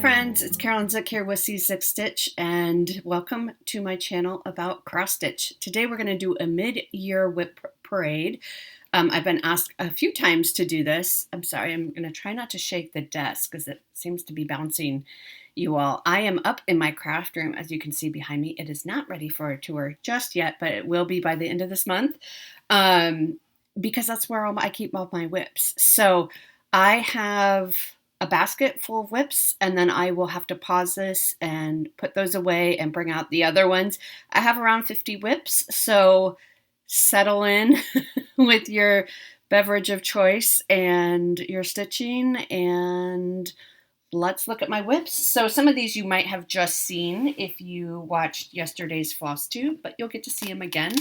friends, it's Carolyn Zook here with C6 Stitch, and welcome to my channel about cross stitch. Today we're going to do a mid-year WIP parade. I've been asked a few times to do this. I'm sorry, I'm going to try not to shake the desk because it seems to be bouncing you all. I am up in my craft room, as you can see behind me. It is not ready for a tour just yet, but it will be by the end of this month because that's where I keep all my WIPs. So I have a basket full of WIPs, and then I will have to pause this and put those away and bring out the other ones. I have around 50 WIPs, so settle in with your beverage of choice and your stitching, and let's look at my WIPs. So some of these you might have just seen if you watched yesterday's floss tube, but you'll get to see them again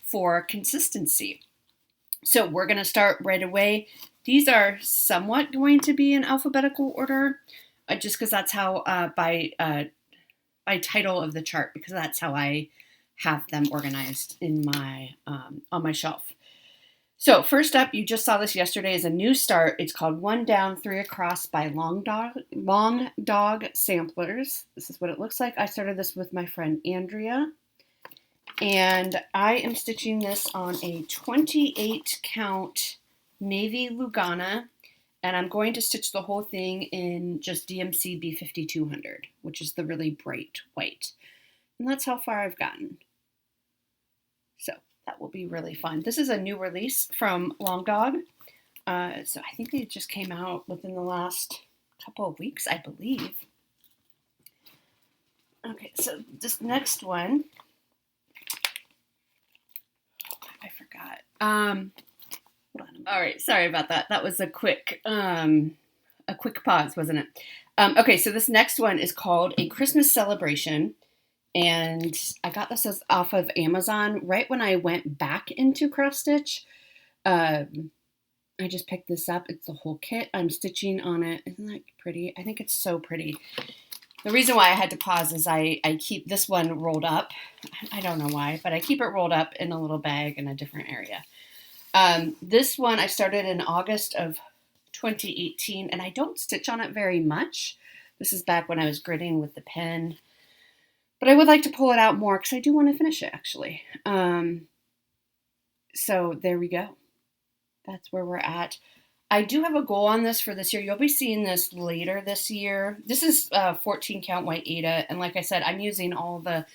for consistency. So we're going to start right away. These are somewhat going to be in alphabetical order, just because that's how, by title of the chart, because that's how I have them organized in my on my shelf. So first up, you just saw this yesterday, is a new start. It's called One Down, Three Across by Long Dog Samplers. This is what it looks like. I started this with my friend Andrea, and I am stitching this on a 28 count navy Lugana, and I'm going to stitch the whole thing in just DMC B5200, which is the really bright white. And that's how far I've gotten. So that will be really fun. This is a new release from Long Dog. So I think they just came out within the last couple of weeks, I believe. Okay, so this next one, I forgot. All right, sorry about that. That was a quick pause, wasn't it? Okay, so this next one is called A Christmas Celebration, and I got this off of Amazon right when I went back into cross stitch. I just picked this up. It's the whole kit. I'm stitching on it. Isn't that pretty? I think it's so pretty. The reason why I had to pause is I keep this one rolled up. I don't know why, but I keep it rolled up in a little bag in a different area. This one I started in August of 2018, and I don't stitch on it very much. This is back when I was gridding with the pen, but I would like to pull it out more because I do want to finish it, actually. So there we go. That's where we're at. I do have a goal on this for this year. You'll be seeing this later this year. This is 14 count white Aida, and like I said, I'm using all the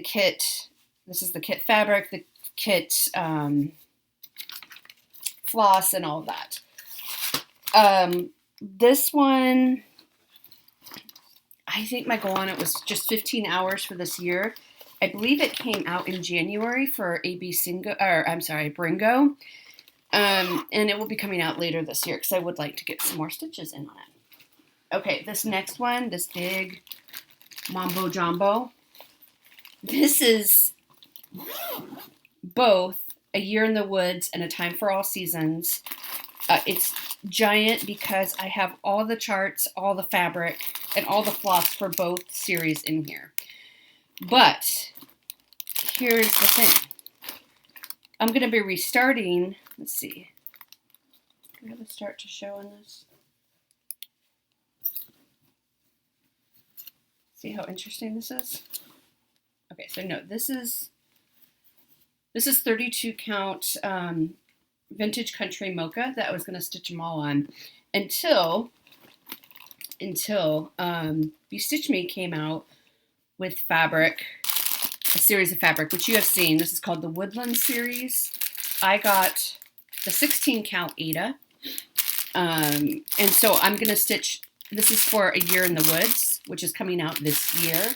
kit. This is the kit fabric, the kit floss, and all of that. This one, I think my goal on it was just 15 hours for this year. I believe it came out in January for Bringo. And it will be coming out later this year because I would like to get some more stitches in on it. Okay, this next one, this big Mambo Jumbo. This is both A Year in the Woods and A Time for All Seasons. It's giant because I have all the charts, all the fabric, and all the floss for both series in here. But here's the thing. I'm going to be restarting. Let's see. Do I have a start to show on this? See how interesting this is? Okay, so no, this is 32 count vintage country mocha that I was going to stitch them all on until You Stitch Me came out with fabric, a series of fabric, which you have seen. This is called the Woodland series. I got the 16 count Aida. And so I'm going to stitch, this is for A Year in the Woods, which is coming out this year.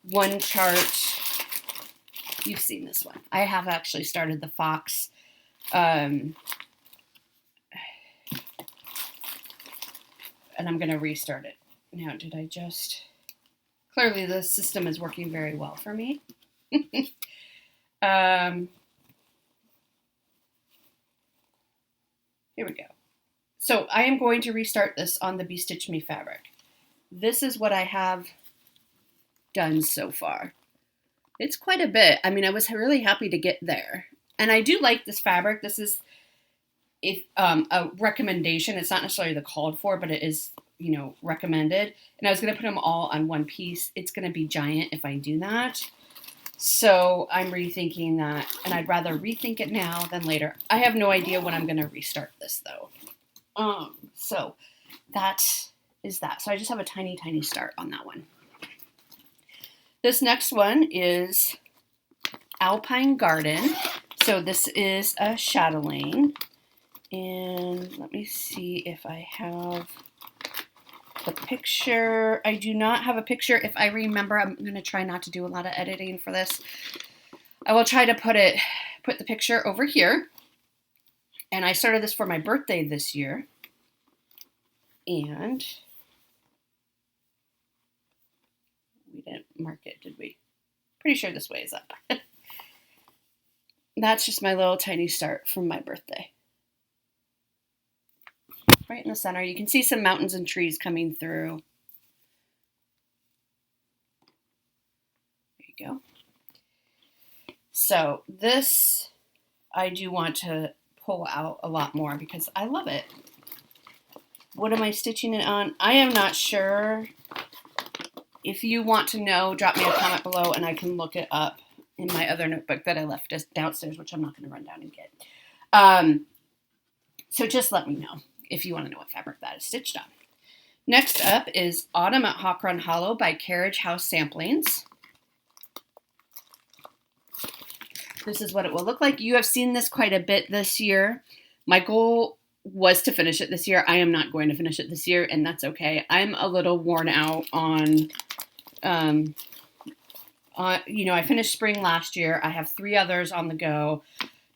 One chart, you've seen this one. I have actually started the Fox. And I'm going to restart it. Now, did I just... Clearly, the system is working very well for me. Here we go. So I am going to restart this on the Be Stitch Me fabric. This is what I have done so far. It's quite a bit. I mean, I was really happy to get there. And I do like this fabric. This is a recommendation. It's not necessarily the called for, but it is recommended. And I was going to put them all on one piece. It's going to be giant if I do that. So I'm rethinking that, and I'd rather rethink it now than later. I have no idea when I'm going to restart this though. So that is that. So I just have a tiny, tiny start on that one. This next one is Alpine Garden. So this is a chatelaine. And let me see if I have the picture. I do not have a picture. If I remember, I'm going to try not to do a lot of editing for this. I will try to put the picture over here. And I started this for my birthday this year. And we didn't mark it, did we? Pretty sure this way is up. That's just my little tiny start from my birthday. Right in the center. You can see some mountains and trees coming through. There you go. So this, I do want to pull out a lot more because I love it. What am I stitching it on? I am not sure. If you want to know, drop me a comment below and I can look it up in my other notebook that I left downstairs, which I'm not going to run down and get. So just let me know if you want to know what fabric that is stitched on. Next up is Autumn at Hawk Run Hollow by Carriage House Samplings. This is what it will look like. You have seen this quite a bit this year. My goal was to finish it this year. I am not going to finish it this year, and that's okay. I'm a little worn out on, I finished spring last year. I have 3 others on the go,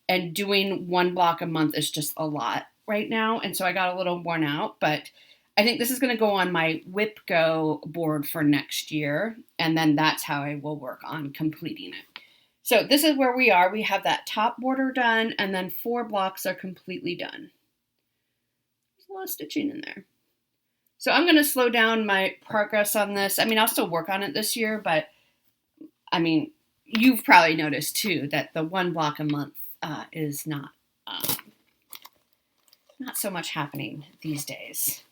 and doing 1 block a month is just a lot right now, and so I got a little worn out, but I think this is going to go on my WIP Go board for next year, and then that's how I will work on completing it. So this is where we are. We have that top border done, and then 4 blocks are completely done. There's a lot of stitching in there. So I'm going to slow down my progress on this. I mean, I'll still work on it this year, but I mean, you've probably noticed too that the 1 block a month is not so much happening these days.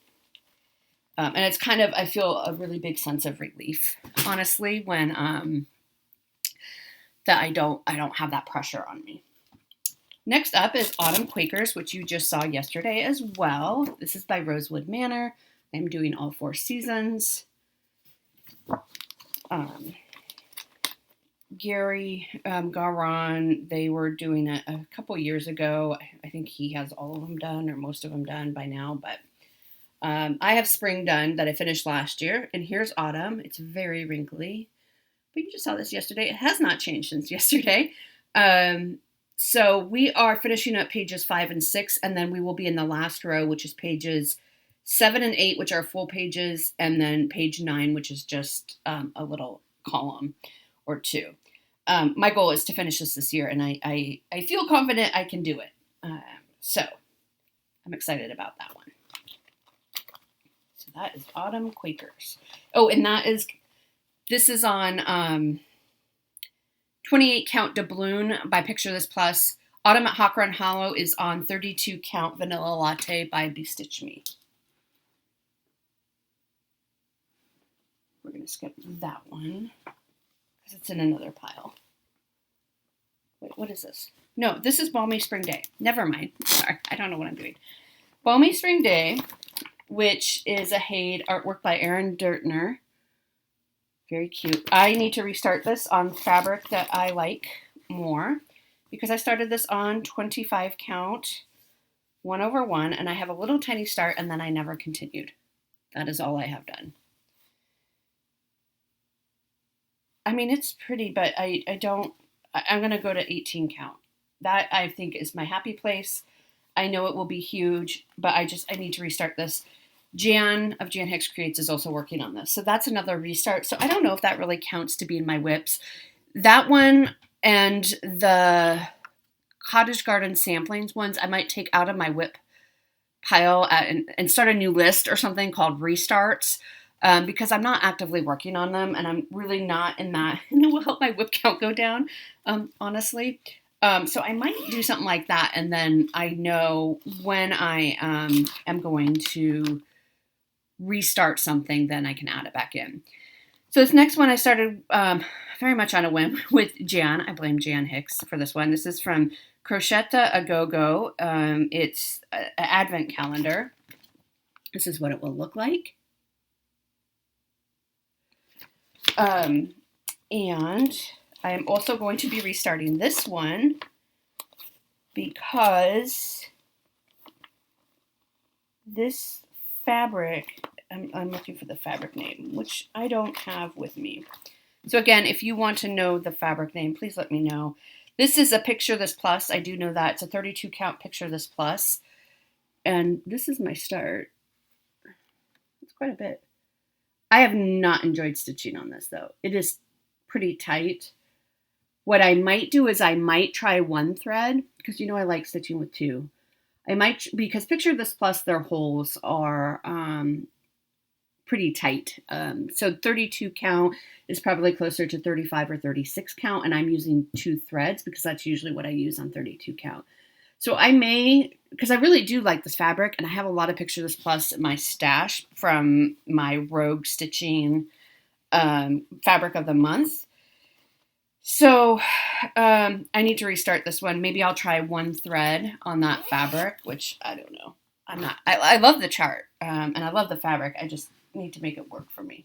And it's kind of, I feel a really big sense of relief, honestly, when that I don't have that pressure on me. Next up is Autumn Quakers, which you just saw yesterday as well. This is by Rosewood Manor. I'm doing all 4 seasons. Gary Garon, they were doing it a couple years ago. I think he has all of them done or most of them done by now, but I have spring done that I finished last year, and here's autumn. It's very wrinkly, but you just saw this yesterday. It has not changed since yesterday. So we are finishing up pages 5 and 6, and then we will be in the last row, which is pages 7 and 8, which are full pages, and then page 9, which is just a little column or 2. My goal is to finish this year, and I feel confident I can do it. So I'm excited about that one. So that is Autumn Quakers. Oh, and this is on 28 count doubloon by Picture This Plus. Autumn at Hawk Run Hollow is on 32 count Vanilla Latte by Bestitch Me. We're going to skip that one because it's in another pile. Wait, what is this? No, this is Balmy Spring Day. Never mind. Sorry, I don't know what I'm doing. Balmy Spring Day, which is a Haid artwork by Aaron Dirtner. Very cute. I need to restart this on fabric that I like more because I started this on 25 count 1/1, and I have a little tiny start, and then I never continued. That is all I have done. I mean, it's pretty, but I'm going to go to 18 count. That, I think, is my happy place. I know it will be huge, but I need to restart this. Jan of Jan Hicks Creates is also working on this. So that's another restart. So I don't know if that really counts to be in my WIPs. That one and the Cottage Garden Samplings ones, I might take out of my WIP pile and start a new list or something called Restarts. Because I'm not actively working on them, and I'm really not in that, and it will help my WIP count go down, honestly. So I might do something like that, and then I know when I am going to restart something, then I can add it back in. So this next one I started very much on a whim with Jan. I blame Jan Hicks for this one. This is from Crochetta A Go Go. It's an advent calendar. This is what it will look like. And I am also going to be restarting this one because this fabric, I'm looking for the fabric name, which I don't have with me. So again, if you want to know the fabric name, please let me know. This is a Picture This Plus. I do know that. It's a 32 count Picture This Plus. And this is my start. It's quite a bit. I have not enjoyed stitching on this though. It is pretty tight. What I might do is I might try one thread, because I like stitching with two. I might, because Picture This Plus, their holes are pretty tight. So 32 count is probably closer to 35 or 36 count, and I'm using two threads because that's usually what I use on 32 count. So I may, because I really do like this fabric, and I have a lot of Picture This Plus in my stash from my Rogue Stitching fabric of the month. So I need to restart this one. Maybe I'll try one thread on that fabric, which I don't know. I love the chart and I love the fabric. I just need to make it work for me.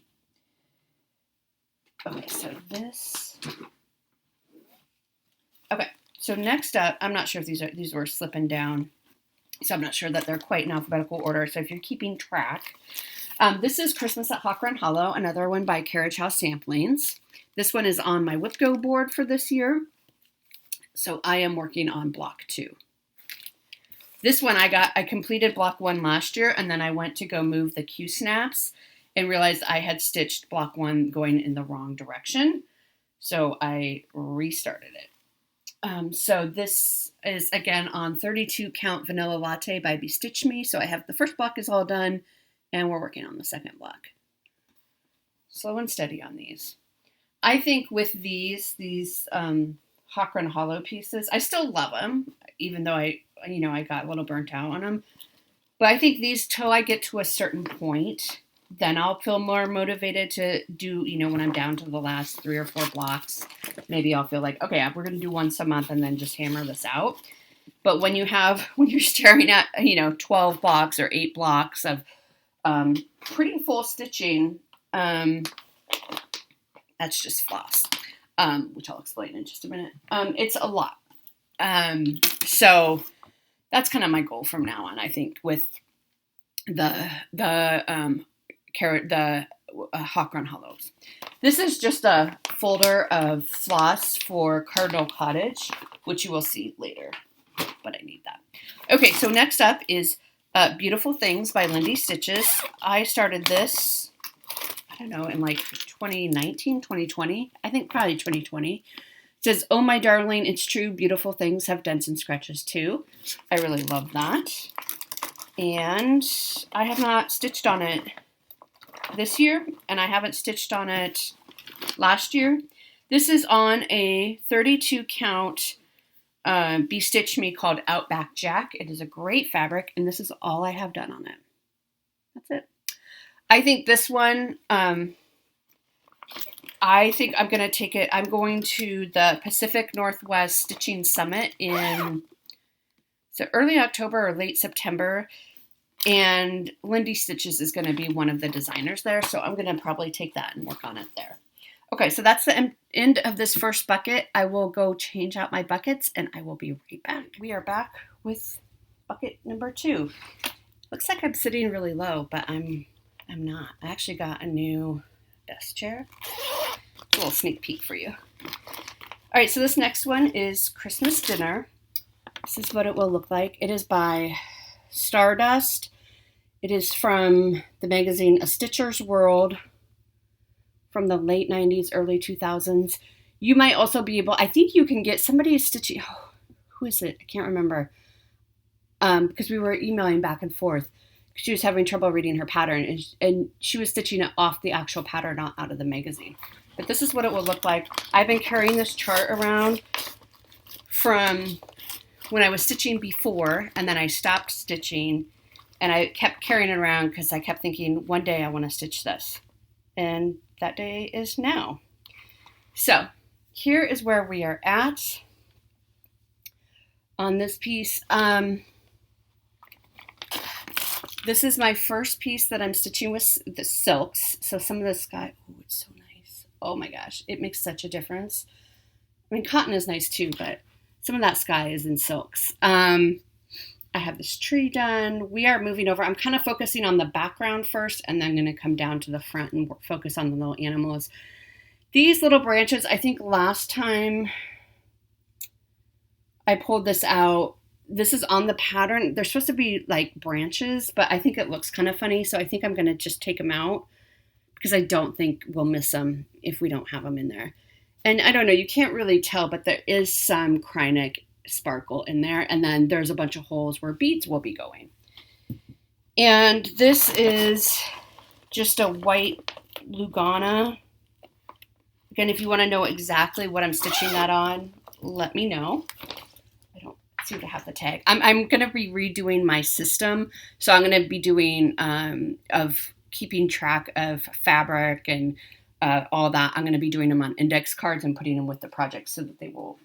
Okay, so this. Okay, so next up, I'm not sure if these were slipping down. So I'm not sure that they're quite in alphabetical order. So if you're keeping track, this is Christmas at Hawk Run Hollow, another one by Carriage House Samplings. This one is on my WIP Go board for this year. So I am working on block 2. This one I completed block 1 last year, and then I went to go move the Q snaps and realized I had stitched block 1 going in the wrong direction. So I restarted it. So this is again on 32 count Vanilla Latte by Bestitch Me. So I have the first block is all done, and we're working on the second block. Slow and steady on these. I think with these Hawk Run Hollow pieces, I still love them, even though I got a little burnt out on them. But I think these, till I get to a certain point, then I'll feel more motivated to do, when I'm down to the last 3 or 4 blocks, maybe I'll feel like, okay, we're going to do once a month and then just hammer this out. But when you're staring at, 12 blocks or 8 blocks of pretty full stitching, that's just floss, which I'll explain in just a minute. It's a lot. So that's kind of my goal from now on, I think, with the Hawk Run Hollows. This is just a folder of floss for Cardinal Cottage, which you will see later, but I need that. Okay, so next up is Beautiful Things by Lindy Stitches. I started this, I don't know, in like 2019, 2020, I think probably 2020. It says, "Oh my darling, it's true, beautiful things have dents and scratches too." I really love that. And I have not stitched on it this year, and I haven't stitched on it last year. This is on a 32 count Bestitch Me called Outback Jack. It is a great fabric, and this is all I have done on it. That's it. I think this one, I think I'm going to take it. I'm going to the Pacific Northwest Stitching Summit in early October or late September. And Lindy Stitches is going to be one of the designers there. So I'm going to probably take that and work on it there. Okay, so that's the end of this first bucket. I will go change out my buckets and I will be right back. We are back with bucket number 2. Looks like I'm sitting really low, but I'm not. I actually got a new desk chair. A little sneak peek for you. All right, so this next one is Christmas Dinner. This is what it will look like. It is by Stardust. It is from the magazine A Stitcher's World from the late 90s, early 2000s. You might also be able, I think you can get, somebody is stitching, who is it? I can't remember. Because we were emailing back and forth. She was having trouble reading her pattern, and she was stitching it off the actual pattern, not out of the magazine. But this is what it will look like. I've been carrying this chart around from when I was stitching before, and then I stopped stitching, And I kept carrying it around because I kept thinking, one day I want to stitch this. And that day is now. So here is where we are at on this piece. This is my first piece that I'm stitching with the silks. So some of the sky, oh, it's so nice. Oh my gosh, it makes such a difference. I mean, cotton is nice too, but some of that sky is in silks. I have this tree done. We are moving over. I'm kind of focusing on the background first, and then I'm going to come down to the front and focus on the little animals. These little branches, I think last time I pulled this out, this is on the pattern. They're supposed to be like branches, but I think it looks kind of funny. So I think I'm going to just take them out because I don't think we'll miss them if we don't have them in there. And I don't know, you can't really tell, but there is some Cringeos sparkle in there. And then there's a bunch of holes where beads will be going. And this is just a white Lugana. Again, if you want to know exactly what I'm stitching that on, let me know. I don't seem to have the tag. I'm going to be redoing my system. So I'm going to be doing of keeping track of fabric and all that. I'm going to be doing them on index cards and putting them with the project so that they will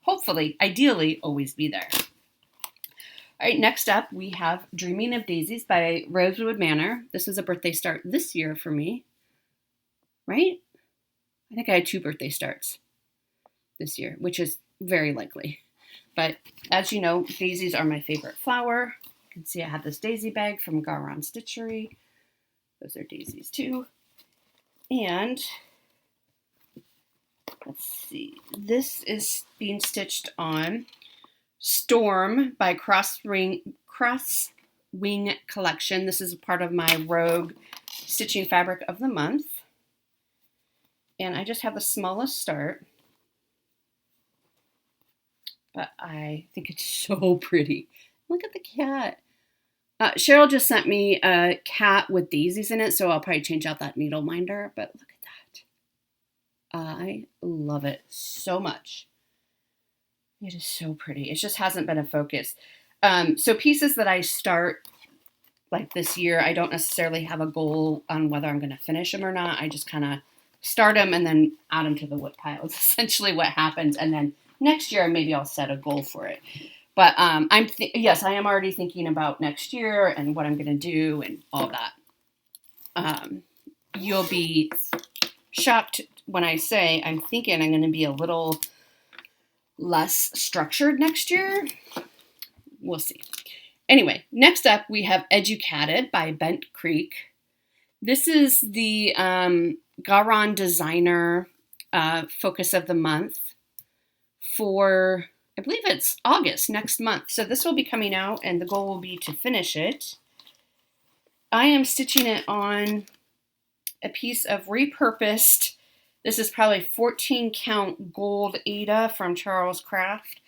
hopefully, ideally, always be there. All right, next up, we have Dreaming of Daisies by Rosewood Manor. This is a birthday start this year for me, right? I think I had 2 birthday starts this year, which is very likely. But as you know, daisies are my favorite flower. You can see I have this daisy bag from Garon Stitchery. Those are daisies too. And let's see, this is being stitched on Storm by Crosswing Collection. This is a part of my Rogue Stitching Fabric of the Month. And I just have the smallest start. But I think it's so pretty. Look at the cat. Cheryl just sent me a cat with daisies in it, so I'll probably change out that needle minder. But look at that. I love it so much. It is so pretty. It just hasn't been a focus. So pieces that I start like this year, I don't necessarily have a goal on whether I'm going to finish them or not. I just kind of start them and then add them to the WIP pile. It's essentially what happens. And then next year, maybe I'll set a goal for it. But yes, I am already thinking about next year and what I'm going to do and all that. You'll be shocked when I say I'm thinking I'm going to be a little less structured next year. We'll see. Anyway, next up we have Educated by Bent Creek. This is the Garon Designer Focus of the Month for, I believe it's August next month. So this will be coming out and the goal will be to finish it. I am stitching it on a piece of repurposed, this is probably 14 count gold Ada from Charles Craft.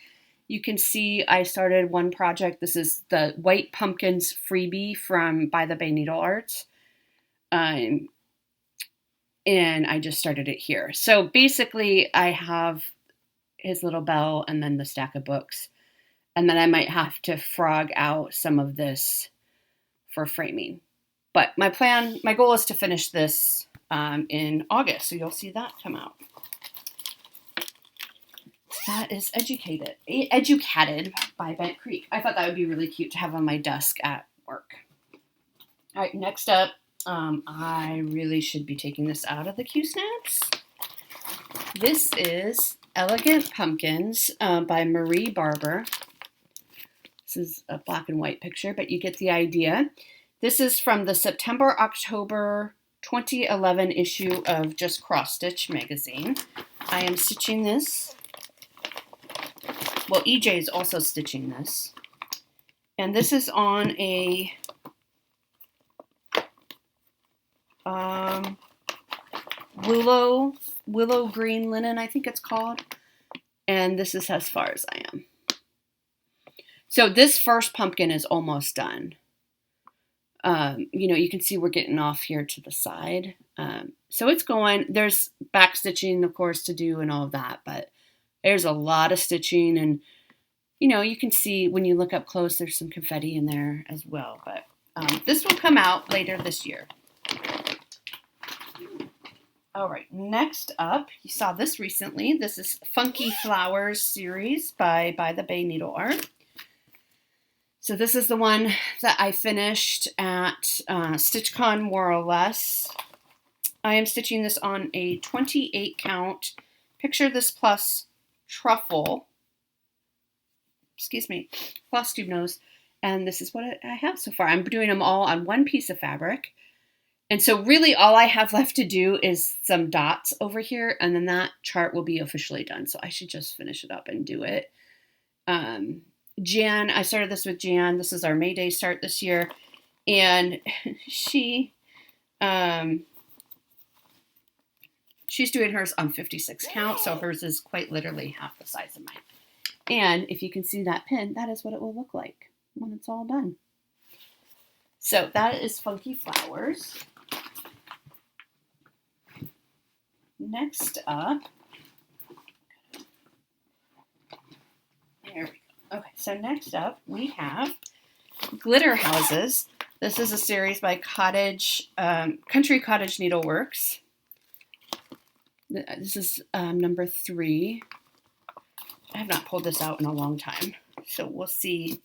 You can see I started one project. This is the White Pumpkins freebie from by the Bay Needlearm. And I just started it here. So basically I have his little bell and then the stack of books. And then I might have to frog out some of this for framing. But my goal is to finish this in August. So you'll see that come out. That is Educated by Bent Creek. I thought that would be really cute to have on my desk at work. All right, next up, I really should be taking this out of the Q-Snaps. This is Elegant Pumpkins by Marie Barber. This is a black and white picture, but you get the idea. This is from the September-October 2011 issue of Just Cross Stitch magazine. I am stitching this. Well, EJ is also stitching this. And this is on a willow green linen, I think it's called. And this is as far as I am. So this first pumpkin is almost done. You can see we're getting off here to the side. So it's going. There's back stitching, of course, to do and all of that, but there's a lot of stitching, and you can see when you look up close, there's some confetti in there as well. But This will come out later this year. All right, next up, you saw this recently. This is Funky Flowers series by the Bay Needlearm. So this is the one that I finished at StitchCon, more or less. I am stitching this on a 28 count Picture This Plus truffle, plus tube nose, and this is what I have so far. I'm doing them all on one piece of fabric. And so really all I have left to do is some dots over here, and then that chart will be officially done. So I should just finish it up and do it. Jan, I started this with Jan. This is our May Day start this year. And she's doing hers on 56 count, so hers is quite literally half the size of mine. And if you can see that pin, that is what it will look like when it's all done. So that is Funky Flowers. Next up, there we go. Okay, so next up we have Glitter Houses. This is a series by Cottage, Country Cottage Needleworks. This is number 3. I have not pulled this out in a long time, so we'll see.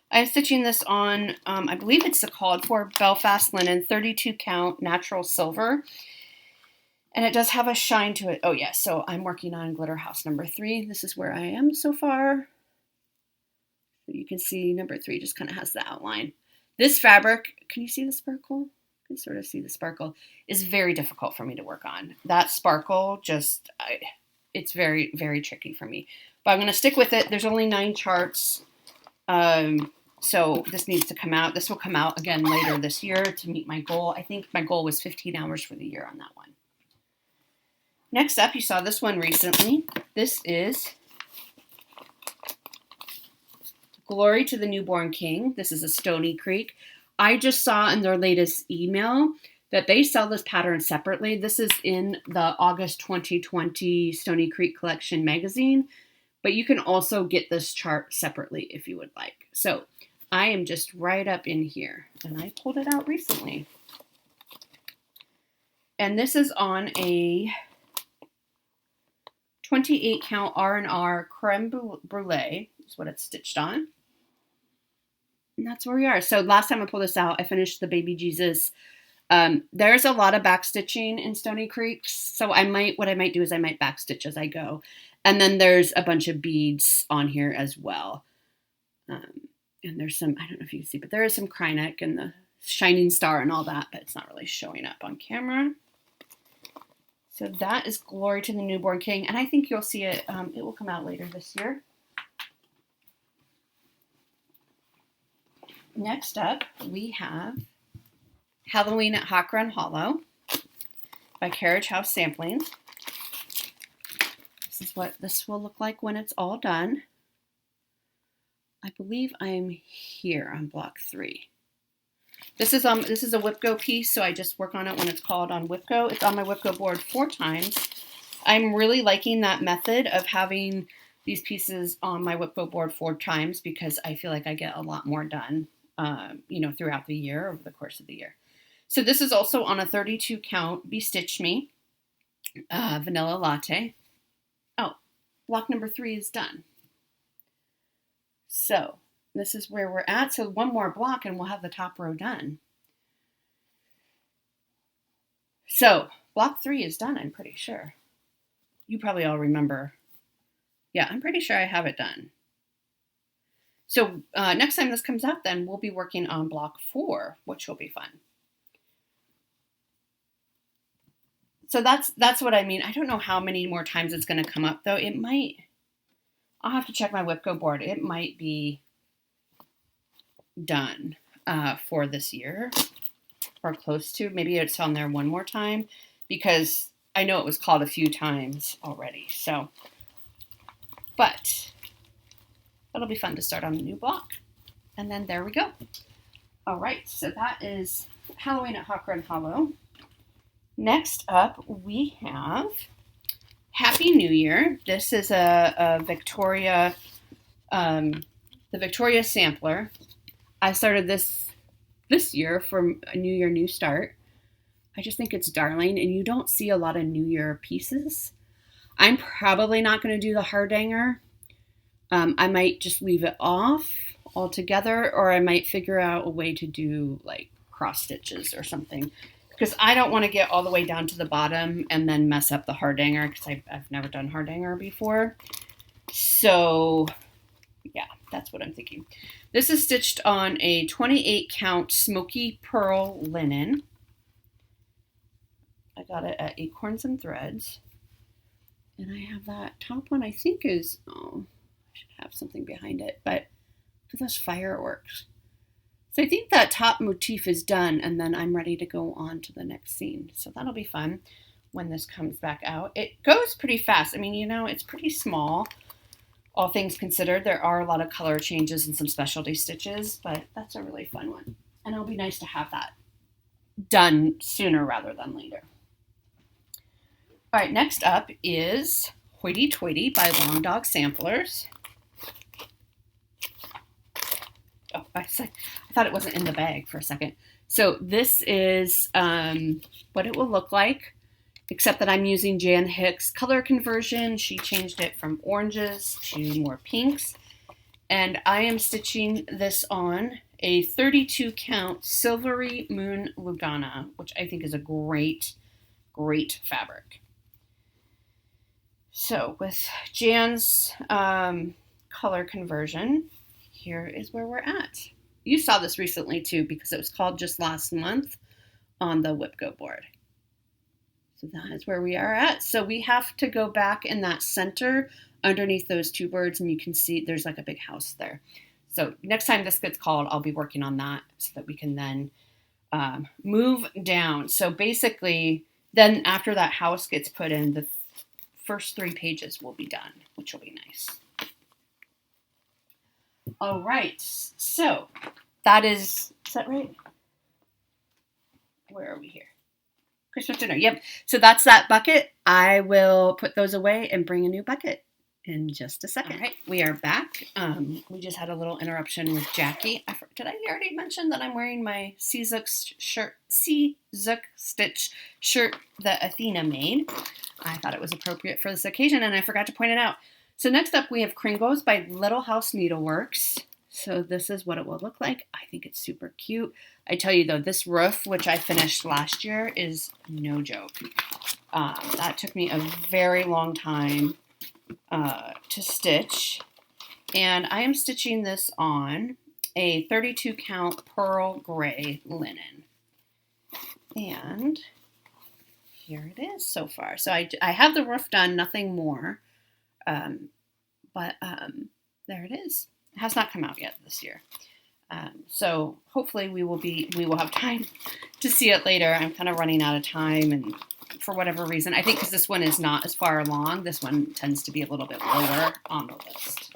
I'm stitching this on, I believe it's the called for Belfast linen, 32 count natural silver. And it does have a shine to it. Oh yeah, so I'm working on Glitter House number 3. This is where I am so far. You can see number 3 just kind of has the outline. This fabric, can you see the sparkle? You can sort of see the sparkle. Is very difficult for me to work on. That sparkle just, it's very, very tricky for me. But I'm going to stick with it. There's only 9 charts. So this needs to come out. This will come out again later this year to meet my goal. I think my goal was 15 hours for the year on that one. Next up, you saw this one recently. This is Glory to the Newborn King. This is a Stoney Creek. I just saw in their latest email that they sell this pattern separately. This is in the August 2020 Stoney Creek Collection magazine, but you can also get this chart separately if you would like. So I am just right up in here, and I pulled it out recently. And this is on a 28 count R&R creme brulee is what it's stitched on. And that's where we are. So last time I pulled this out, I finished the Baby Jesus. There's a lot of back stitching in Stoney Creek. So what I might do is I might back stitch as I go. And then there's a bunch of beads on here as well. And there's some, I don't know if you can see, but there is some Kryneck and the shining star and all that, but it's not really showing up on camera. So that is Glory to the Newborn King, and I think you'll see it. It will come out later this year. Next up, we have Halloween at Hawk Run Hollow by Carriage House Samplings. This is what this will look like when it's all done. I believe I'm here on block 3. This is a WIP Go piece, so I just work on it when it's called on WIP Go. It's on my WIP Go board 4 times. I'm really liking that method of having these pieces on my WIP Go board 4 times because I feel like I get a lot more done, throughout the year, over the course of the year. So this is also on a 32 count Bestitch Me vanilla latte. Oh, block number 3 is done. So this is where we're at. So one more block and we'll have the top row done. So block 3 is done, I'm pretty sure. You probably all remember. Yeah, I'm pretty sure I have it done. So next time this comes out, then we'll be working on block 4, which will be fun. So that's what I mean. I don't know how many more times it's going to come up, though. It might. I'll have to check my WIP Go board. It might be done for this year or close to. Maybe it's on there one more time because I know it was called a few times already. So, but it'll be fun to start on a new block. And then there we go. All right, so that is Halloween at Hawk Run Hollow. Next up, we have Happy New Year. This is a Victoria, the Victoria sampler. I started this this year for a New Year, New Start. I just think it's darling, and you don't see a lot of New Year pieces. I'm probably not going to do the hardanger. I might just leave it off altogether, or I might figure out a way to do like cross stitches or something, because I don't want to get all the way down to the bottom and then mess up the hardanger, because I've never done hardanger before. So yeah, that's what I'm thinking. This is stitched on a 28 count smoky pearl linen. I got it at Acorns and Threads. And I have that top one, I think is, oh, I should have something behind it, but for those fireworks. So I think that top motif is done, and then I'm ready to go on to the next scene. So that'll be fun when this comes back out. It goes pretty fast. I mean, you know, it's pretty small. All things considered, there are a lot of color changes and some specialty stitches, but that's a really fun one. And it'll be nice to have that done sooner rather than later. All right, next up is Hoity Toity by Long Dog Samplers. Oh, I thought it wasn't in the bag for a second. So this is what it will look like, except that I'm using Jan Hicks' color conversion. She changed it from oranges to more pinks. And I am stitching this on a 32 count Silvery Moon Lugana, which I think is a great, great fabric. So with Jan's color conversion, here is where we're at. You saw this recently too, because it was called just last month on the WIP Go board. So that is where we are at. So we have to go back in that center underneath those two birds, and you can see there's like a big house there. So next time this gets called, I'll be working on that so that we can then move down. So basically, then after that house gets put in, the first 3 pages will be done, which will be nice. All right, so that is that right? Where are we here? Christmas dinner, yep. So that's that bucket. I will put those away and bring a new bucket in just a second. All right, we are back. We just had a little interruption with Jackie. Did I already mention that I'm wearing my Zook Stitch shirt that Athena made? I thought it was appropriate for this occasion, and I forgot to point it out. So next up, we have Cringeos by Little House Needleworks. So this is what it will look like. I think it's super cute. I tell you though, this roof, which I finished last year, is no joke. That took me a very long time to stitch. And I am stitching this on a 32 count pearl gray linen. And here it is so far. So I have the roof done, nothing more. But there it is. It has not come out yet this year. So hopefully we will have time to see it later. I'm kind of running out of time, and for whatever reason, I think because this one is not as far along, this one tends to be a little bit lower on the list.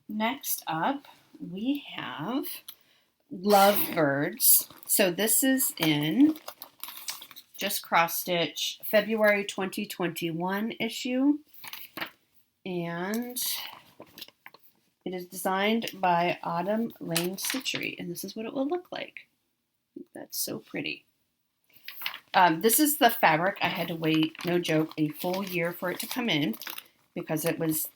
Next up, we have Lovebirds. So this is in just cross stitch February 2021 issue, and it is designed by Autumn Lane Stitchery, and this is what it will look like. I think that's so pretty. This is the fabric. I had to wait, no joke, a full year for it to come in because it was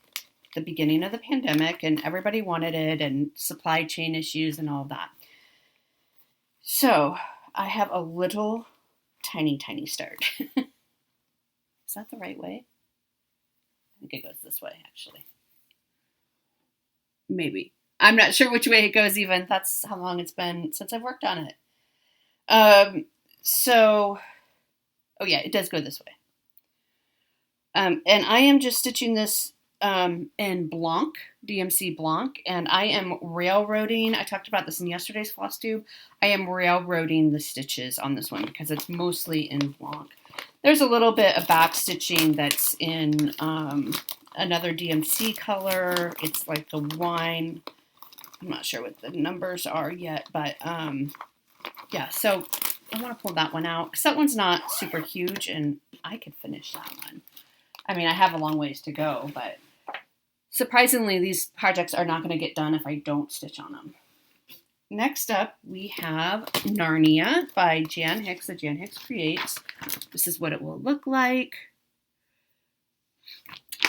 the beginning of the pandemic and everybody wanted it, and supply chain issues and all that. So I have a little tiny start. Is that the right way? I think it goes this way, actually. Maybe. I'm not sure which way it goes even. That's how long it's been since I've worked on it. Oh yeah, it does go this way. And I am just stitching this in Blanc, DMC Blanc, and I am railroading. I talked about this in yesterday's floss tube. I am railroading the stitches on this one because it's mostly in Blanc. There's a little bit of back stitching that's in another DMC color. It's like the wine. I'm not sure what the numbers are yet, but yeah, so I want to pull that one out because that one's not super huge and I could finish that one. I mean, I have a long ways to go, but surprisingly, these projects are not going to get done if I don't stitch on them. Next up, we have Narnia by Jan Hicks, that Jan Hicks creates. This is what it will look like.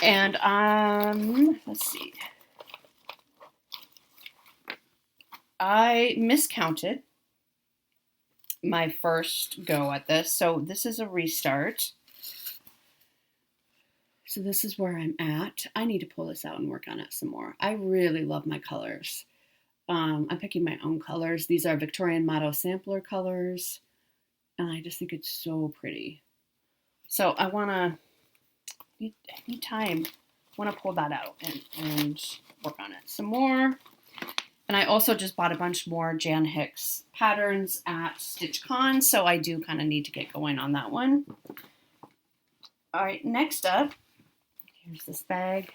And let's see. I miscounted my first go at this, so this is a restart. So this is where I'm at. I need to pull this out and work on it some more. I really love my colors. I'm picking my own colors. These are Victorian Motto sampler colors, and I just think it's so pretty. So I need time. I want to pull that out and work on it some more. And I also just bought a bunch more Jan Hicks patterns at StitchCon, so I do kind of need to get going on that one. All right, next up, here's this bag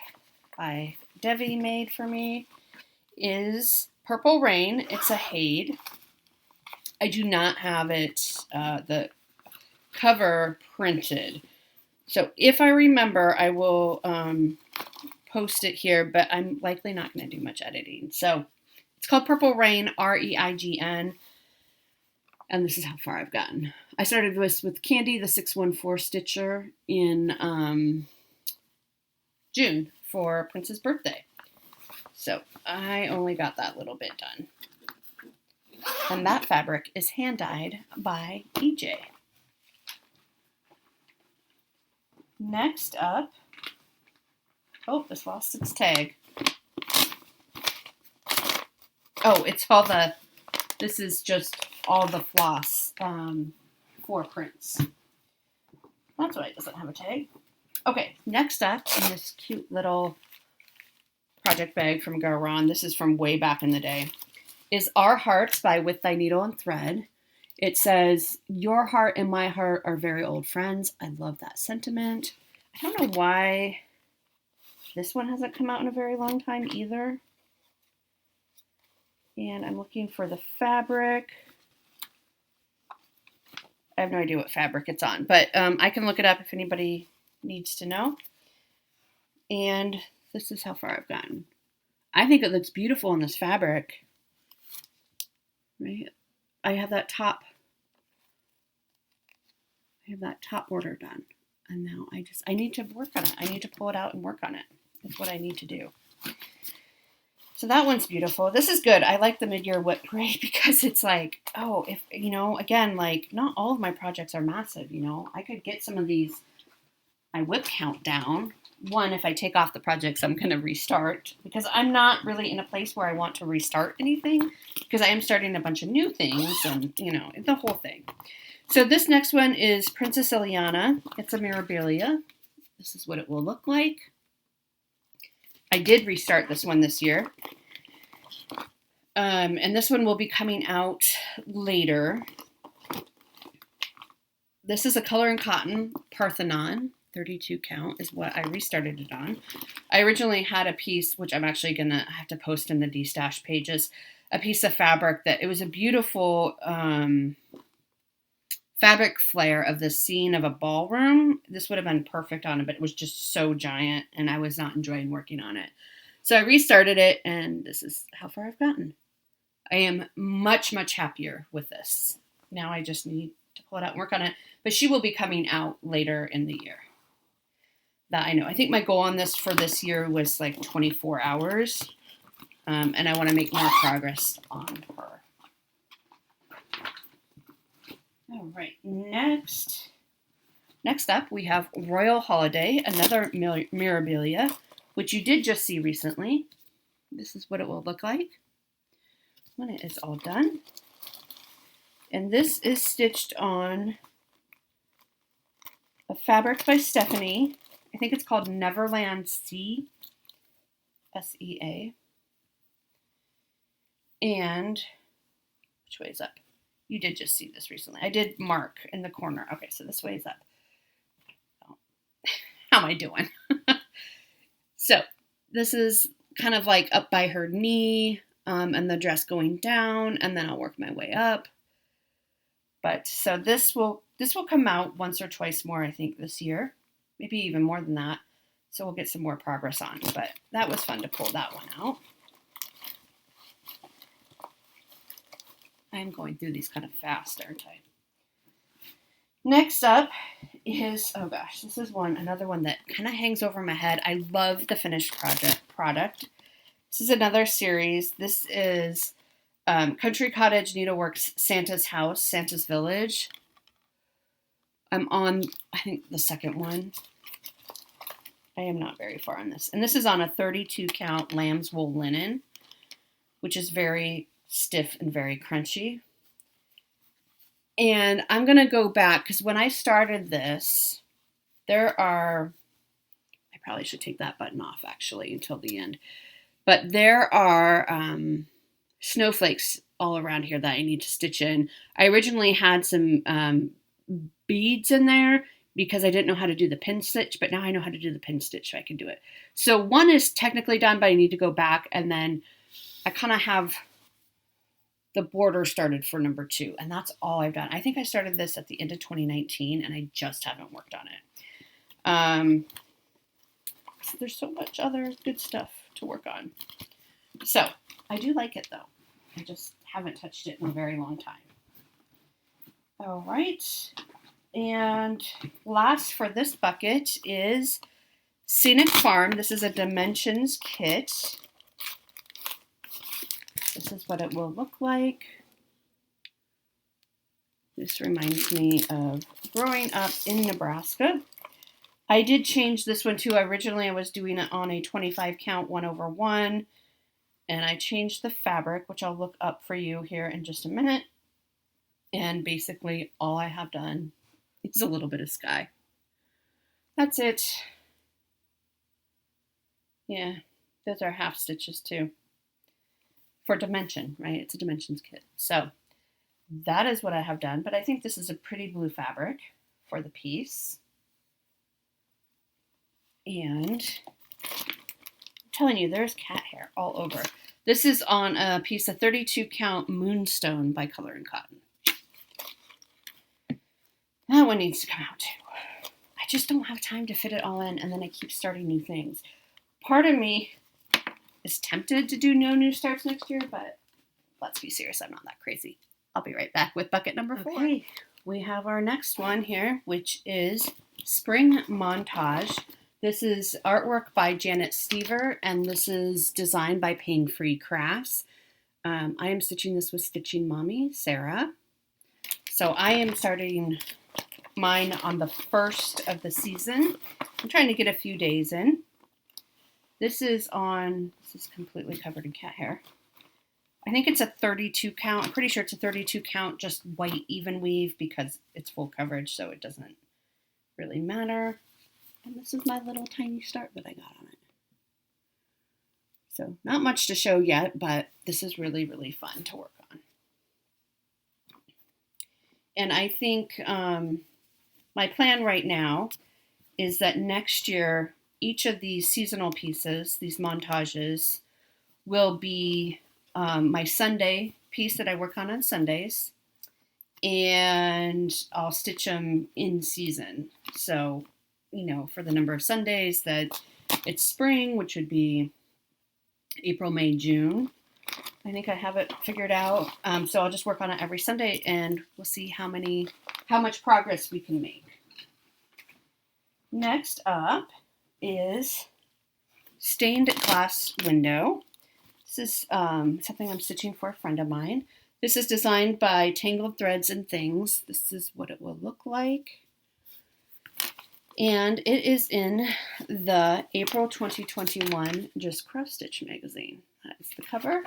by Devi made for me, is Purple Rain. It's a Hade. I do not have it, the cover printed. So if I remember, I will post it here, but I'm likely not going to do much editing. So it's called Purple Rain, R-E-I-G-N, and this is how far I've gotten. I started with Candy, the 614 stitcher, in June for Prince's birthday. So I only got that little bit done. And that fabric is hand-dyed by EJ. Next up, oh, this lost its tag. Oh, it's all the, this is just all the floss for Prince. That's why it doesn't have a tag. Okay, next up in this cute little project bag from Garon, this is from way back in the day, is Our Hearts by With Thy Needle and Thread. It says, your heart and my heart are very old friends. I love that sentiment. I don't know why this one hasn't come out in a very long time either. And I'm looking for the fabric. I have no idea what fabric it's on, but I can look it up if anybody needs to know. And this is how far I've gotten. I think it looks beautiful in this fabric. Right? I have that top border done. And now I need to work on it. I need to pull it out and work on it. That's what I need to do. So that one's beautiful. This is good. I like the mid-year WIP parade because it's like, oh, if, you know, again, like not all of my projects are massive, you know. I could get some of these, my WIP count down. One, if I take off the projects I'm going to restart, because I'm not really in a place where I want to restart anything, because I am starting a bunch of new things and, you know, the whole thing. So this next one is Princess Eliana. It's a Mirabilia. This is what it will look like. I did restart this one this year. And this one will be coming out later. This is a color and cotton Parthenon. 32 count is what I restarted it on. I originally had a piece, which I'm actually going to have to post in the D-Stash pages, a piece of fabric that it was a beautiful fabric flare of the scene of a ballroom. This would have been perfect on it, but it was just so giant and I was not enjoying working on it. So I restarted it and this is how far I've gotten. I am much, much happier with this. Now I just need to pull it out and work on it, but she will be coming out later in the year. That I know. I think my goal on this for this year was like 24 hours. And I want to make more progress on her. All right, next up we have Royal Holiday, another Mirabilia, which you did just see recently. This is what it will look like when it is all done. And this is stitched on a fabric by Stephanie. I think it's called Neverland Sea, S-E-A. And which way is up? You did just see this recently. I did mark in the corner. Okay, so this way is up. Oh. How am I doing? So this is kind of like up by her knee and the dress going down, and then I'll work my way up. But so this will come out once or twice more, I think, this year. Maybe even more than that. So we'll get some more progress on. But that was fun to pull that one out. I'm going through these kind of fast, aren't I? Next up is, oh gosh, this is another one that kind of hangs over my head. I love the finished product. This is another series. This is Country Cottage Needlework's Santa's House, Santa's Village. I'm on, I think, the second one. I am not very far on this. And this is on a 32 count lamb's wool linen, which is very stiff and very crunchy. And I'm going to go back because when I started this, I probably should take that button off actually until the end. But there are snowflakes all around here that I need to stitch in. I originally had some beads in there because I didn't know how to do the pin stitch, but now I know how to do the pin stitch, so I can do it. So one is technically done, but I need to go back, and then I kind of have the border started for number 2, and that's all I've done. I think I started this at the end of 2019, and I just haven't worked on it. So there's so much other good stuff to work on. So I do like it, though. I just haven't touched it in a very long time. All right. And last for this bucket is Scenic Farm. This is a Dimensions kit. This is what it will look like. This reminds me of growing up in Nebraska. I did change this one too. Originally I was doing it on a 25 count 1/1, and I changed the fabric, which I'll look up for you here in just a minute. And basically all I have done is a little bit of sky. That's it. Yeah, those are half stitches too. For dimension, right? It's a dimensions kit. So that is what I have done, but I think this is a pretty blue fabric for the piece. And I'm telling you, there's cat hair all over. This is on a piece of 32 count Moonstone by Color and Cotton. That one needs to come out too. I just don't have time to fit it all in, and then I keep starting new things. Part of me is tempted to do no new starts next year, but let's be serious, I'm not that crazy. I'll be right back with bucket number 4. Okay, we have our next one here, which is Spring Montage. This is artwork by Janet Stever, and this is designed by Pain Free Crafts. I am stitching this with Stitching Mommy, Sarah. So I am starting mine on the first of the season. I'm trying to get a few days in. This is completely covered in cat hair. I think it's a 32 count. I'm pretty sure it's a 32 count, just white even weave because it's full coverage, so it doesn't really matter. And this is my little tiny start that I got on it. So not much to show yet, but this is really, really fun to work on. And I think my plan right now is that next year, each of these seasonal pieces, these montages, will be my Sunday piece that I work on Sundays. And I'll stitch them in season. So, you know, for the number of Sundays that it's spring, which would be April, May, June. I think I have it figured out. So I'll just work on it every Sunday, and we'll see how much progress we can make. Next up is Stained Glass Window. This is something I'm stitching for a friend of mine. This is designed by Tangled Threads and Things. This is what it will look like. And it is in the April 2021 Just Cross Stitch magazine. That's the cover.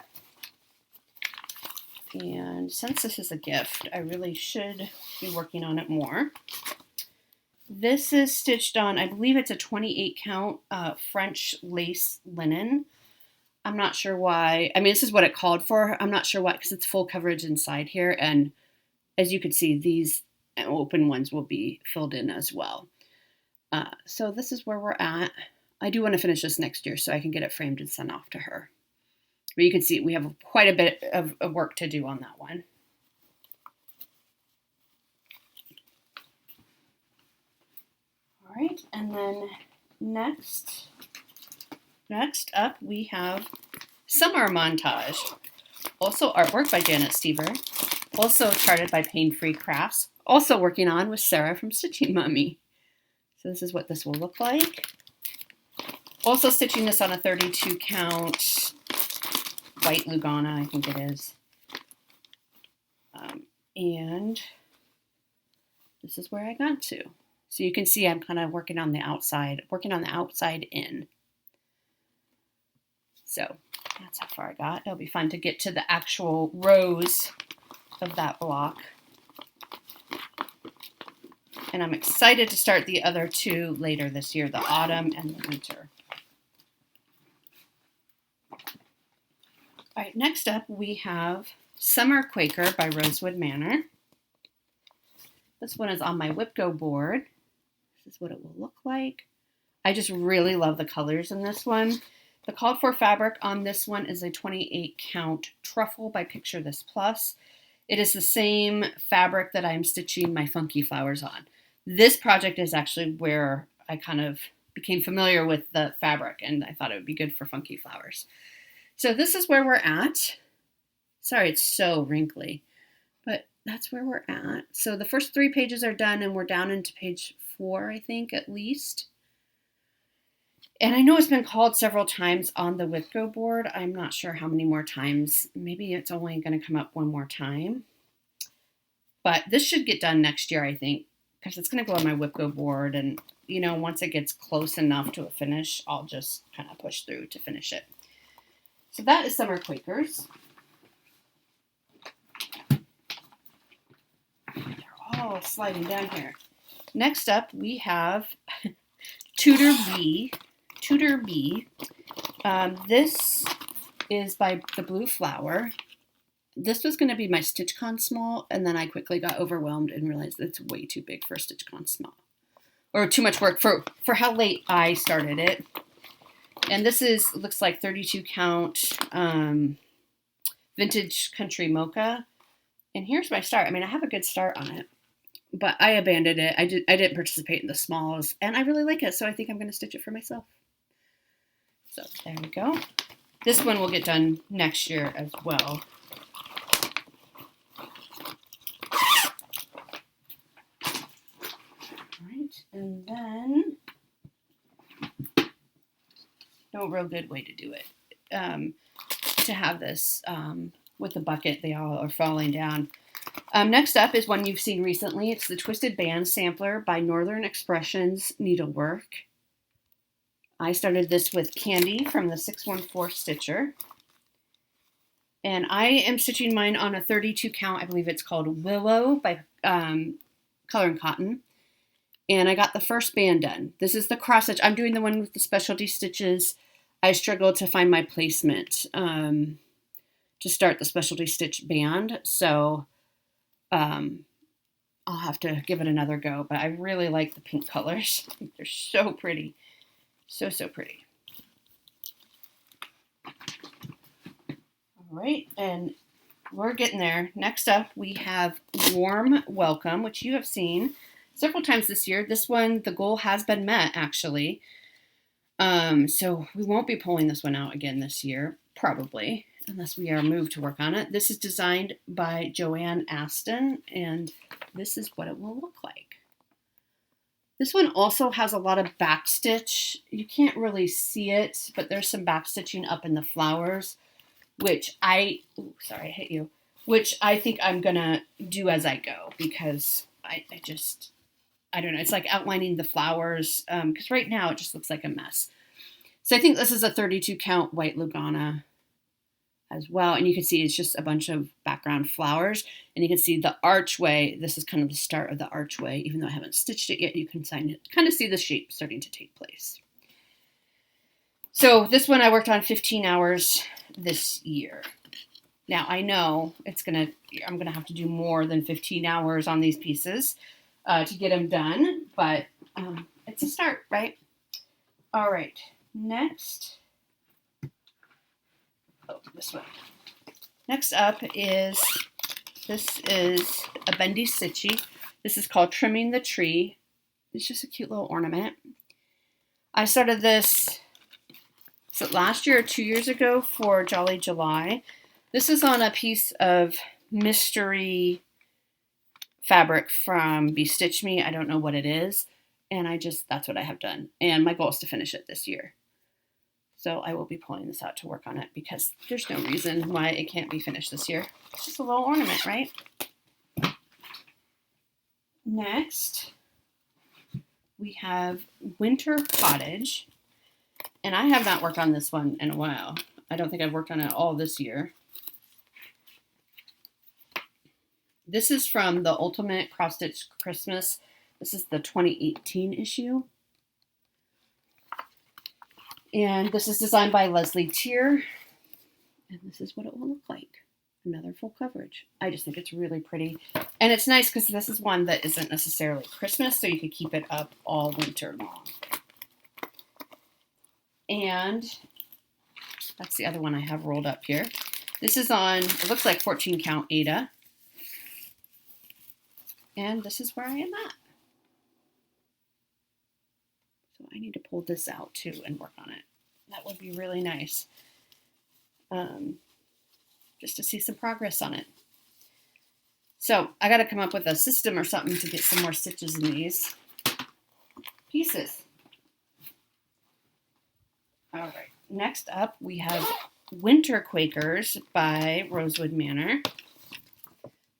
And since this is a gift, I really should be working on it more. This is stitched on, I believe it's a 28 count French lace linen. I'm not sure why. I mean, this is what it called for. I'm not sure why, because it's full coverage inside here. And as you can see, these open ones will be filled in as well. So this is where we're at. I do want to finish this next year so I can get it framed and sent off to her. But you can see we have quite a bit of work to do on that one. All right, and then next up we have Summer Montage. Also artwork by Janet Stever. Also charted by Pain Free Crafts. Also working on with Sarah from Stitching Mummy. So this is what this will look like. Also stitching this on a 32 count white Lugana, I think it is. And this is where I got to. So you can see I'm kind of working on the outside in. So that's how far I got. It'll be fun to get to the actual rows of that block. And I'm excited to start the other two later this year, the autumn and the winter. All right, next up we have Summer Quaker by Rosewood Manor. This one is on my WIP board. This is what it will look like. I just really love the colors in this one. The called for fabric on this one is a 28 count truffle by Picture This Plus. It is the same fabric that I'm stitching my funky flowers on. This project is actually where I kind of became familiar with the fabric, and I thought it would be good for funky flowers. So this is where we're at. Sorry, it's so wrinkly, but that's where we're at. So the first 3 pages are done, and we're down into page 4, I think, at least. And I know it's been called several times on the WIP board. I'm not sure how many more times. Maybe it's only going to come up one more time. But this should get done next year, I think, because it's going to go on my WIP board. And, you know, once it gets close enough to a finish, I'll just kind of push through to finish it. So that is Summer Quakers. They're all sliding down here. Next up, we have Tutor B. Tutor B. This is by The Blue Flower. This was going to be my StitchCon small, and then I quickly got overwhelmed and realized it's way too big for a StitchCon small. Or too much work for how late I started it. And this looks like 32 count vintage country mocha. And here's my start. I mean, I have a good start on it, but I abandoned it. I didn't participate in the smalls, and I really like it, so I think I'm going to stitch it for myself. So there we go. This one will get done next year as well. All right, and then no real good way to do it. To have this with the bucket, they all are falling down. Next up is one you've seen recently. It's the Twisted Band Sampler by Northern Expressions Needlework. I started this with Candy from the 614 Stitcher. And I am stitching mine on a 32 count. I believe it's called Willow by Color and Cotton. And I got the first band done. This is the cross stitch. I'm doing the one with the specialty stitches. I struggled to find my placement to start the specialty stitch band. So I'll have to give it another go. But I really like the pink colors. They're so pretty. So, so pretty. All right, and we're getting there. Next up, we have Warm Welcome, which you have seen several times this year. This one, the goal has been met, actually. So we won't be pulling this one out again this year, probably, unless we are moved to work on it. This is designed by Joanne Aston, and this is what it will look like. This one also has a lot of backstitch. You can't really see it, but there's some backstitching up in the flowers, which I think I'm gonna do as I go, because I don't know. It's like outlining the flowers, because right now it just looks like a mess. So I think this is a 32 count white Lugana as well. And you can see it's just a bunch of background flowers. And you can see the archway. This is kind of the start of the archway. Even though I haven't stitched it yet, you can kind of see the shape starting to take place. So this one I worked on 15 hours this year. Now I know I'm gonna have to do more than 15 hours on these pieces to get them done, but it's a start, right? All right, next. Oh, this one. Next up is a bendy stitchy. This is called Trimming the Tree. It's just a cute little ornament. I started this last year or 2 years ago for Jolly July. This is on a piece of mystery fabric from Bestitch Me. I don't know what it is. And that's what I have done. And my goal is to finish it this year. So I will be pulling this out to work on it because there's no reason why it can't be finished this year. It's just a little ornament, right? Next, we have Winter Cottage. And I have not worked on this one in a while. I don't think I've worked on it all this year. This is from the Ultimate Cross Stitch Christmas. This is the 2018 issue. And this is designed by Leslie Tier. And this is what it will look like. Another full coverage. I just think it's really pretty. And it's nice because this is one that isn't necessarily Christmas, so you can keep it up all winter long. And that's the other one I have rolled up here. This is on, it looks like 14 count Ada. And this is where I am at. So I need to pull this out too and work on it. That would be really nice. Just to see some progress on it. So I got to come up with a system or something to get some more stitches in these pieces. All right. Next up, we have Winter Quakers by Rosewood Manor.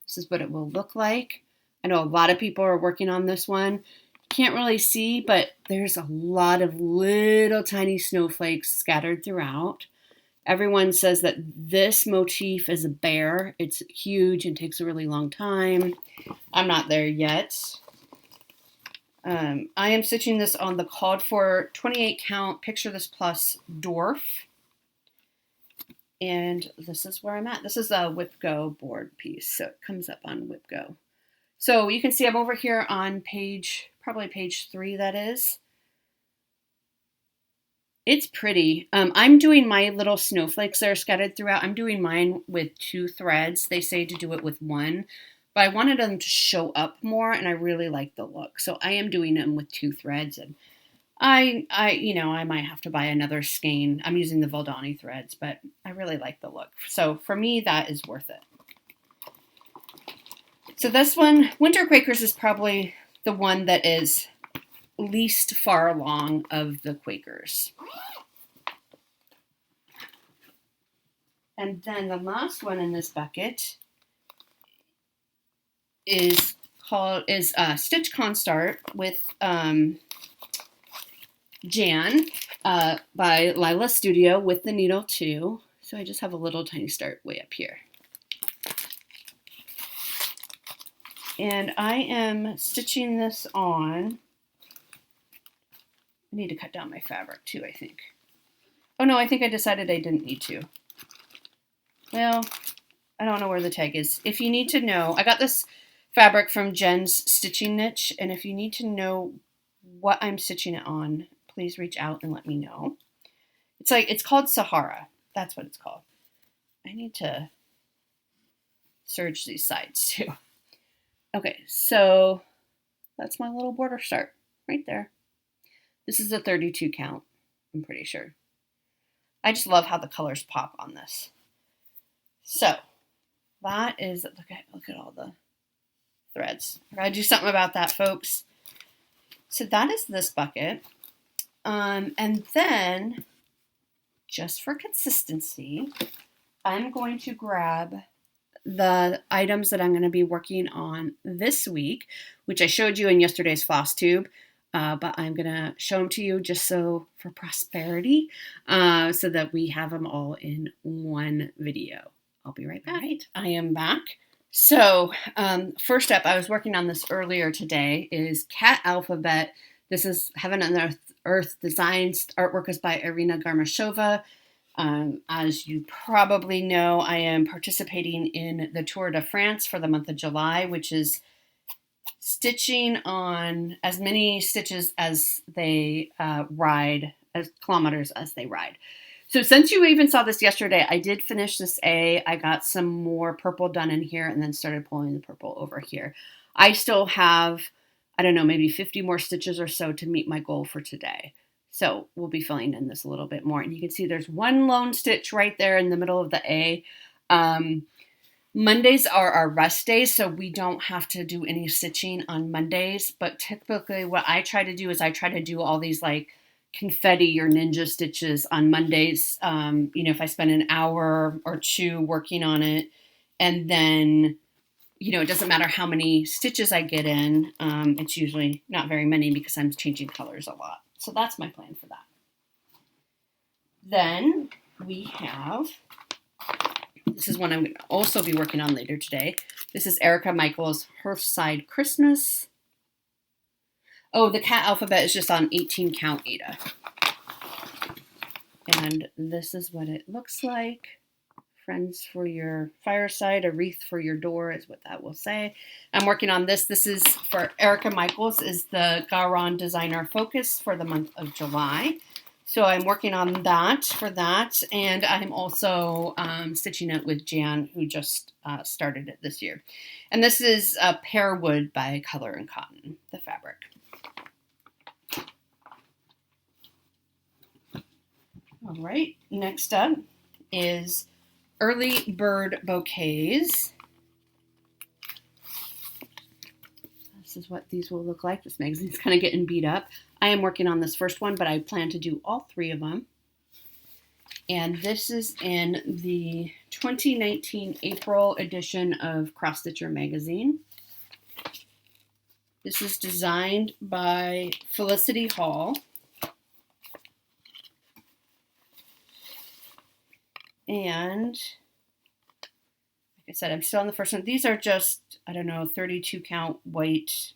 This is what it will look like. I know a lot of people are working on this one. Can't really see, but there's a lot of little tiny snowflakes scattered throughout. Everyone says that this motif is a bear. It's huge and takes a really long time. I'm not there yet. I am stitching this on the called for 28 count Picture This Plus Dwarf. And this is where I'm at. This is a WIP Go board piece, so it comes up on WIP Go. So you can see I'm over here on probably page 3, that is. It's pretty. I'm doing my little snowflakes that are scattered throughout. I'm doing mine with 2 threads. They say to do it with 1, but I wanted them to show up more, and I really like the look. So I am doing them with 2 threads, and I might have to buy another skein. I'm using the Valdani threads, but I really like the look. So for me, that is worth it. So this one, Winter Quakers, is probably the one that is least far along of the Quakers. And then the last one in this bucket is Stitch Constart with Jan by Lila Studio with the needle too. So I just have a little tiny start way up here. And I am stitching this on. I need to cut down my fabric too, I think. Oh no, I think I decided I didn't need to. Well, I don't know where the tag is. If you need to know, I got this fabric from Jen's Stitching Niche, and if you need to know what I'm stitching it on, please reach out and let me know. It's called Sahara. That's what it's called. I need to serge these sides too. Okay, so that's my little border start right there. This is a 32 count, I'm pretty sure. I just love how the colors pop on this. So that is, look at all the threads. I gotta do something about that, folks. So that is this bucket. And then, just for consistency, I'm going to grab the items that I'm going to be working on this week, which I showed you in yesterday's floss tube, but I'm going to show them to you just so for prosperity, so that we have them all in one video. I'll be right back. All right, I am back. So first up, I was working on this earlier today, is Cat Alphabet. This is Heaven and Earth Designs. Artwork is by Irina Garmashova. As you probably know, I am participating in the Tour de France for the month of July, which is stitching on as many stitches as they ride, as kilometers as they ride. So since you even saw this yesterday, I did finish this A. I got some more purple done in here and then started pulling the purple over here. I still have, I don't know, maybe 50 more stitches or so to meet my goal for today. So we'll be filling in this a little bit more. And you can see there's one lone stitch right there in the middle of the A. Mondays are our rest days, so we don't have to do any stitching on Mondays. But typically what I try to do is I try to do all these like confetti or ninja stitches on Mondays. If I spend an hour or two working on it, and then, it doesn't matter how many stitches I get in. It's usually not very many because I'm changing colors a lot. So that's my plan for that. Then we have, this is one I'm going to also be working on later today. This is Erica Michael's Hearthside Christmas. Oh, the cat alphabet is just on 18 count Ada. And this is what it looks like. Friends for your fireside, a wreath for your door is what that will say. I'm working on this. This is for Erica Michaels, is the Garon Designer Focus for the month of July. So I'm working on that for that. And I'm also stitching it with Jan, who just started it this year. And this is Pear Wood by Color and Cotton, the fabric. All right, next up is Early Bird Bouquets. This is what these will look like. This magazine's kind of getting beat up. I am working on this first one, but I plan to do all three of them. And this is in the 2019 April edition of Cross Stitcher magazine. This is designed by Felicity Hall. And like I said, I'm still on the first one. These are just, 32 count white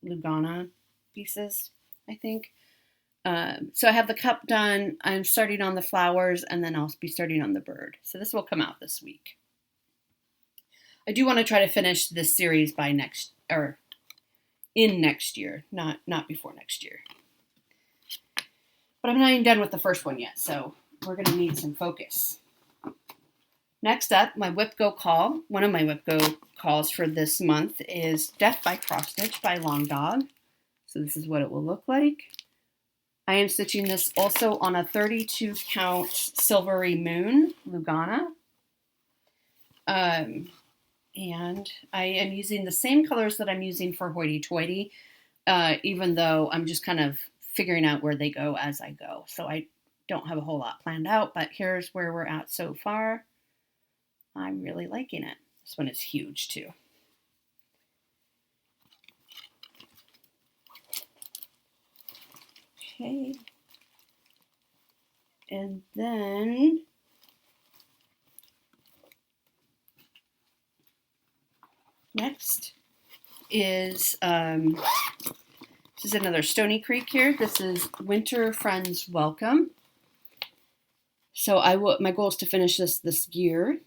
Lugana pieces, I think. So I have the cup done. I'm starting on the flowers, and then I'll be starting on the bird. So this will come out this week. I do want to try to finish this series by next year, not before next year. But I'm not even done with the first one yet, so we're going to need some focus. Next up, my WIP Go call. One of my WIP Go calls for this month is Death by Cross Stitch by Long Dog. So this is what it will look like. I am stitching this also on a 32 count Silvery Moon Lugana. And I am using the same colors that I'm using for Hoity Toity, even though I'm just kind of figuring out where they go as I go. So I don't have a whole lot planned out, but here's where we're at so far. I'm really liking it. This one is huge too. Okay. And then next is this is another Stoney Creek here. This is Winter Friends Welcome. So my goal is to finish this year.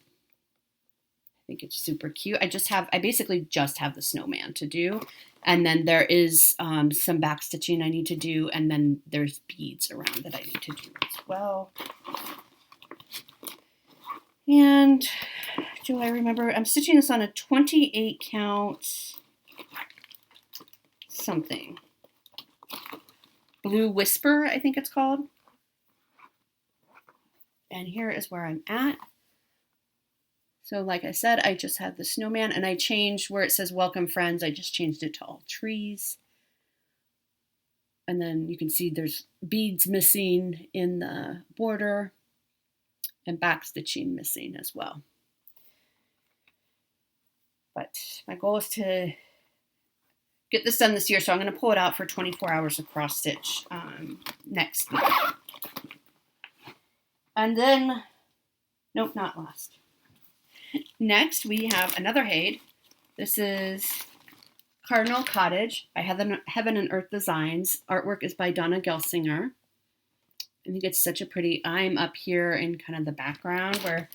I think it's super cute. I basically just have the snowman to do. And then there is some back stitching I need to do. And then there's beads around that I need to do as well. And do I remember? I'm stitching this on a 28 count something. Blue Whisper, I think it's called. And here is where I'm at. So like I said, I just had the snowman, and I changed where it says welcome friends. I just changed it to all trees. And then you can see there's beads missing in the border and back stitching missing as well. But my goal is to get this done this year. So I'm going to pull it out for 24 hours of cross stitch next week. And then, nope, not last. Next, we have another Haid. This is Cardinal Cottage by Heaven and Earth Designs. Artwork is by Donna Gelsinger. I think it's such a pretty, I'm up here in kind of the background where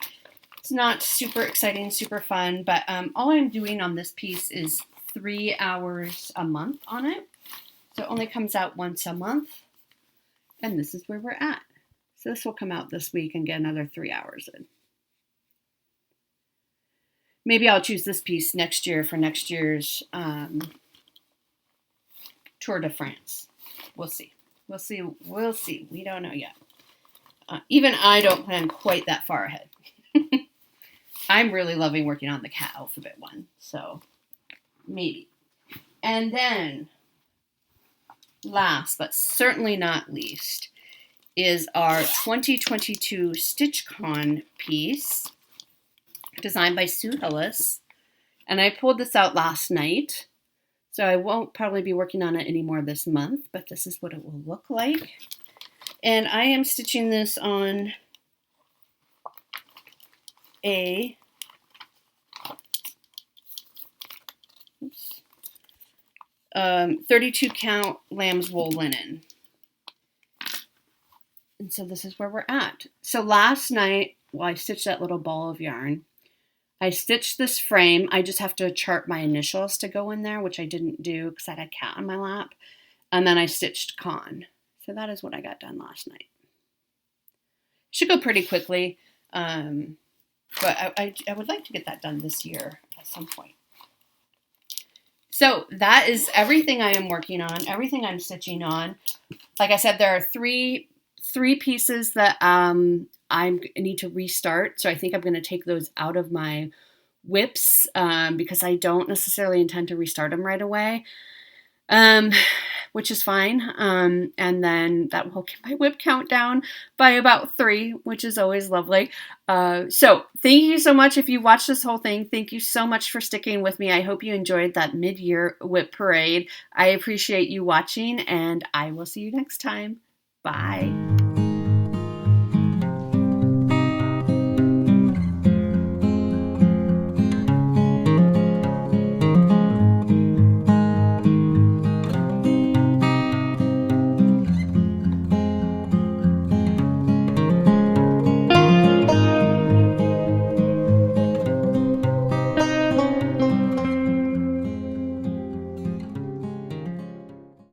it's not super exciting, super fun, but all I'm doing on this piece is 3 hours a month on it. So it only comes out once a month. And this is where we're at. So this will come out this week and get another 3 hours in. Maybe I'll choose this piece next year for next year's Tour de France. We'll see. We'll see. We'll see. We don't know yet. Even I don't plan quite that far ahead. I'm really loving working on the cat alphabet one, so maybe. And then, last but certainly not least, is our 2022 StitchCon piece, designed by Sue Hillis. And I pulled this out last night, so I won't probably be working on it anymore this month, but this is what it will look like. And I am stitching this on a 32 count lamb's wool linen. And so this is where we're at. So last night, while I stitched that little ball of yarn, I stitched this frame. I just have to chart my initials to go in there, which I didn't do because I had a cat on my lap. And then I stitched con. So that is what I got done last night. Should go pretty quickly, but I would like to get that done this year at some point. So that is everything I am working on, everything I'm stitching on. Like I said, there are three pieces that I need to restart. So I think I'm going to take those out of my whips because I don't necessarily intend to restart them right away, which is fine. And then that will get my whip count down by about 3, which is always lovely. So thank you so much. If you watched this whole thing, thank you so much for sticking with me. I hope you enjoyed that mid-year whip parade. I appreciate you watching, and I will see you next time. Bye.